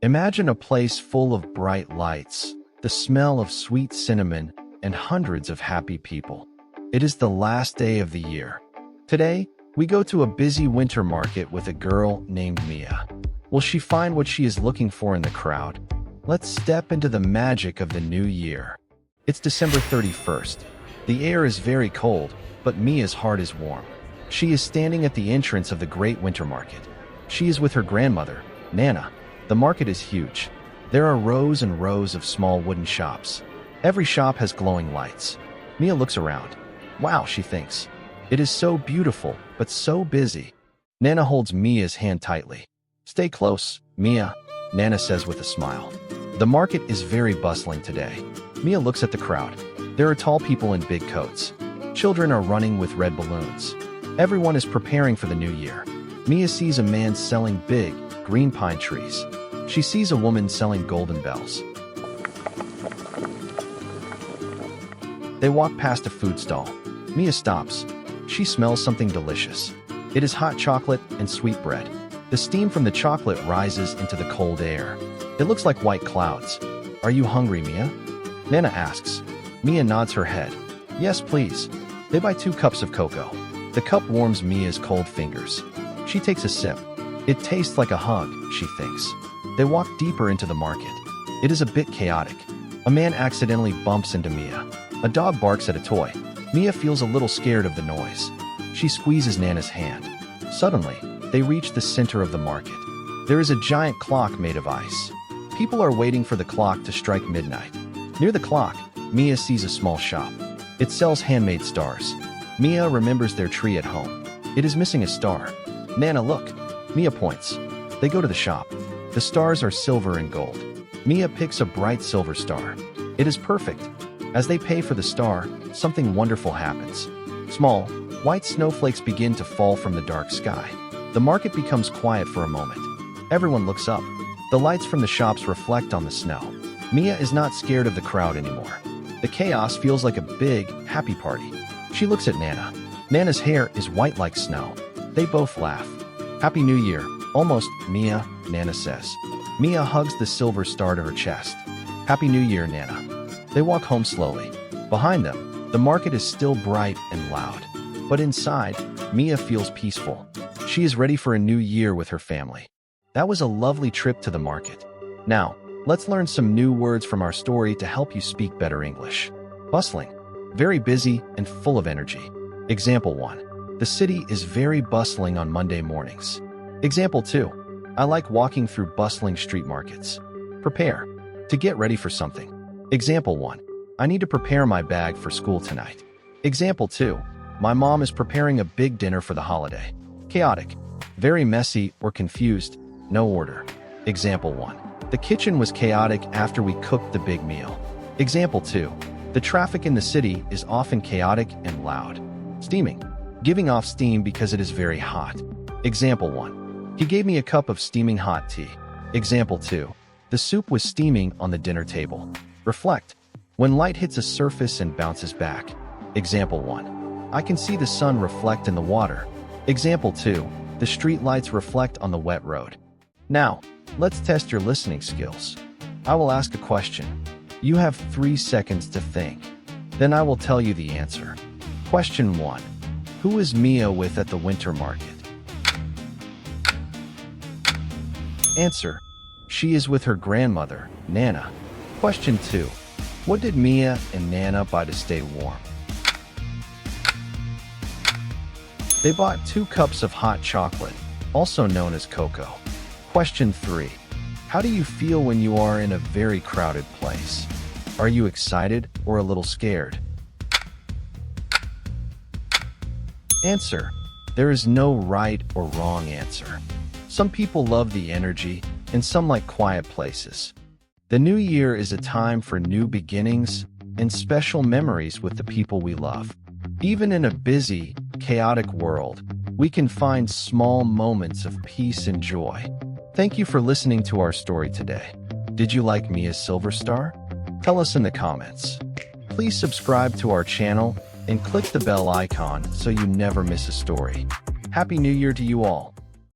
Imagine a place full of bright lights, the smell of sweet cinnamon, and hundreds of happy people. It is the last day of the year. Today, we go to a busy winter market with a girl named Mia. Will she find what she is looking for in the crowd? Let's step into the magic of the new year. It's December 31st. The air is very cold, but Mia's heart is warm. She is standing at the entrance of the great winter market. She is with her grandmother, Nana. The market is huge. There are rows and rows of small wooden shops. Every shop has glowing lights. Mia looks around. Wow, she thinks. It is so beautiful, but so busy. Nana holds Mia's hand tightly. Stay close, Mia, Nana says with a smile. The market is very bustling today. Mia looks at the crowd. There are tall people in big coats. Children are running with red balloons. Everyone is preparing for the new year. Mia sees a man selling big, green pine trees. She sees a woman selling golden bells. They walk past a food stall. Mia stops. She smells something delicious. It is hot chocolate and sweet bread. The steam from the chocolate rises into the cold air. It looks like white clouds. Are you hungry, Mia? Nana asks. Mia nods her head. Yes, please. They buy 2 cups of cocoa. The cup warms Mia's cold fingers. She takes a sip. It tastes like a hug, she thinks. They walk deeper into the market. It is a bit chaotic. A man accidentally bumps into Mia. A dog barks at a toy. Mia feels a little scared of the noise. She squeezes Nana's hand. Suddenly, they reach the center of the market. There is a giant clock made of ice. People are waiting for the clock to strike midnight. Near the clock, Mia sees a small shop. It sells handmade stars. Mia remembers their tree at home. It is missing a star. Nana, look. Mia points. They go to the shop. The stars are silver and gold. Mia picks a bright silver star. It is perfect. As they pay for the star, something wonderful happens. Small, white snowflakes begin to fall from the dark sky. The market becomes quiet for a moment. Everyone looks up. The lights from the shops reflect on the snow. Mia is not scared of the crowd anymore. The chaos feels like a big, happy party. She looks at Nana. Nana's hair is white like snow. They both laugh. Happy New Year. Almost, Mia, Nana says. Mia hugs the silver star to her chest. Happy New Year, Nana. They walk home slowly. Behind them, the market is still bright and loud. But inside, Mia feels peaceful. She is ready for a new year with her family. That was a lovely trip to the market. Now, let's learn some new words from our story to help you speak better English. Bustling. Very busy and full of energy. Example 1. The city is very bustling on Monday mornings. Example 2. I like walking through bustling street markets. Prepare. To get ready for something. Example 1. I need to prepare my bag for school tonight. Example 2. My mom is preparing a big dinner for the holiday. Chaotic. Very messy or confused. No order. Example 1. The kitchen was chaotic after we cooked the big meal. Example 2. The traffic in the city is often chaotic and loud. Steaming. Giving off steam because it is very hot. Example 1. He gave me a cup of steaming hot tea. Example 2. The soup was steaming on the dinner table. Reflect. When light hits a surface and bounces back. Example 1. I can see the sun reflect in the water. Example 2. The street lights reflect on the wet road. Now, let's test your listening skills. I will ask a question. You have 3 seconds to think. Then I will tell you the answer. Question 1. Who is Mia with at the winter market? Answer. She is with her grandmother, Nana. Question 2. What did Mia and Nana buy to stay warm? They bought 2 cups of hot chocolate, also known as cocoa. Question 3. How do you feel when you are in a very crowded place? Are you excited or a little scared? Answer. There is no right or wrong answer. Some people love the energy, and some like quiet places. The new year is a time for new beginnings and special memories with the people we love. Even in a busy, chaotic world, we can find small moments of peace and joy. Thank you for listening to our story today. Did you like Mia's silver star? Tell us in the comments. Please subscribe to our channel and click the bell icon so you never miss a story. Happy New Year to you all.